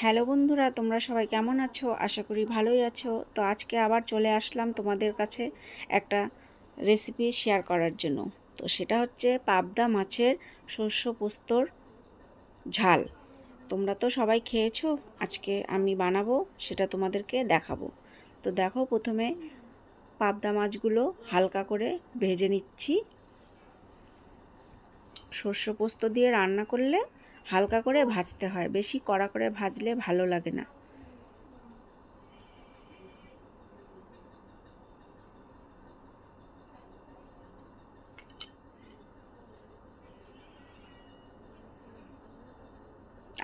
Hello বন্ধুরা, তোমরা সবাই কেমন আছো? আশা করি ভালোই আছো। তো আজকে আবার চলে আসলাম তোমাদের কাছে একটা রেসিপি শেয়ার করার জন্য। তো সেটা হচ্ছে পাবদা মাছের শস্য পোস্তর ঝাল। তোমরা তো সবাই খেয়েছো, আজকে আমি বানাবো, সেটা তোমাদেরকে দেখাবো। তো দেখো, প্রথমে পাবদা মাছগুলো হালকা করে ভেজে নিচ্ছি। শস্য পোস্ত দিয়ে রান্না করলে হালকা করে ভাজতে হয়, বেশি কড়া করে ভাজলে ভালো লাগে না।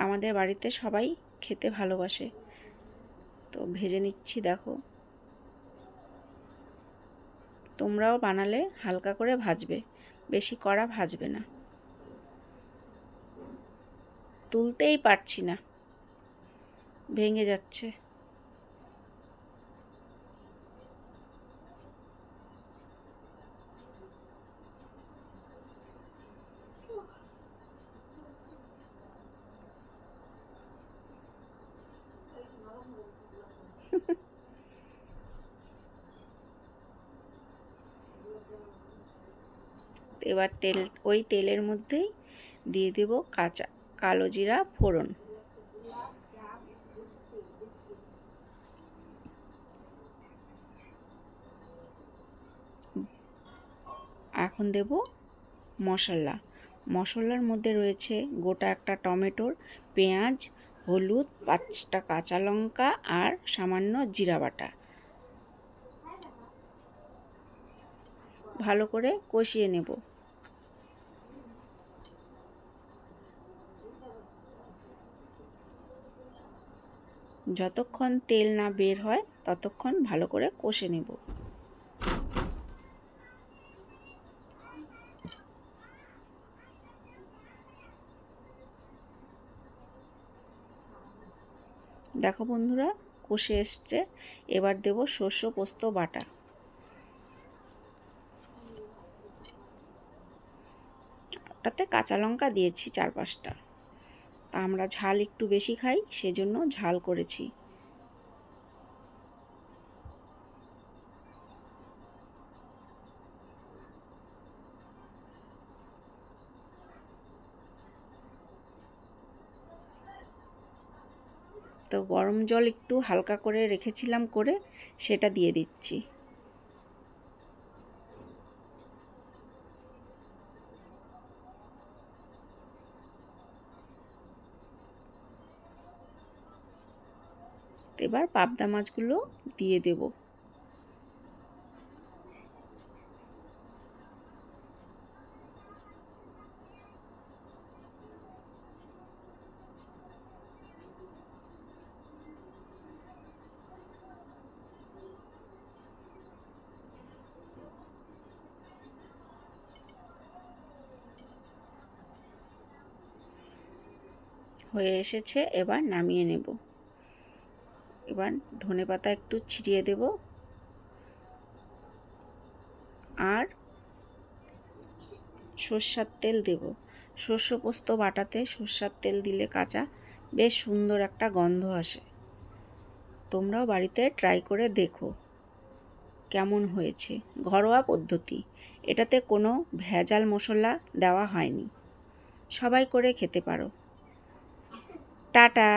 আমাদের বাড়িতে সবাই খেতে ভালোবাসে, তো ভেজে নিচ্ছি। দেখো, তোমরাও বানালে হালকা করে ভাজবে, বেশি কড়া ভাজবে না। তুলতেই পারছি না, ভেঙে যাচ্ছে। এবার ওই তেলের মধ্যেই দিয়ে দেব কালো জিরা ফোড়ন। এখন দেব মশলার মধ্যে রয়েছে গোটা একটা টমেটোর, পেঁয়াজ, হলুদ, 5টা কাঁচা লঙ্কা আর সামান্য জিরা বাটা। ভালো করে কষিয়ে নেব। যতক্ষণ তেল না বের হয় ততক্ষণ ভালো করে কষে নেব। দেখো বন্ধুরা, কষে এসছে। এবার দেব শস্য পোস্ত বাটা। ওটাতে কাঁচা লঙ্কা দিয়েছি 4-5টা। তা আমরা ঝাল একটু বেশি খাই, সেজন্য ঝাল করেছি। তো গরম জল একটু হালকা করে রেখেছিলাম করে, সেটা দিয়ে দিচ্ছি। এবার পাবদা মাছগুলো দিয়ে দেব। হয়ে এসেছে, এবার নামিয়ে নেব। এবার ধনেপাতা একটু ছিটিয়ে দেব আর সর্ষের তেল দেব। শস্য পোস্ত বাটাতে সর্ষের তেল দিলে কাঁচা বেশ সুন্দর একটা গন্ধ আসে। তোমরাও বাড়িতে ট্রাই করে দেখো কেমন হয়েছে। ঘরোয়া পদ্ধতি, এটাতে কোনো ভেজাল মশলা দেওয়া হয়নি। সবাই করে খেতে পারো। টাটা।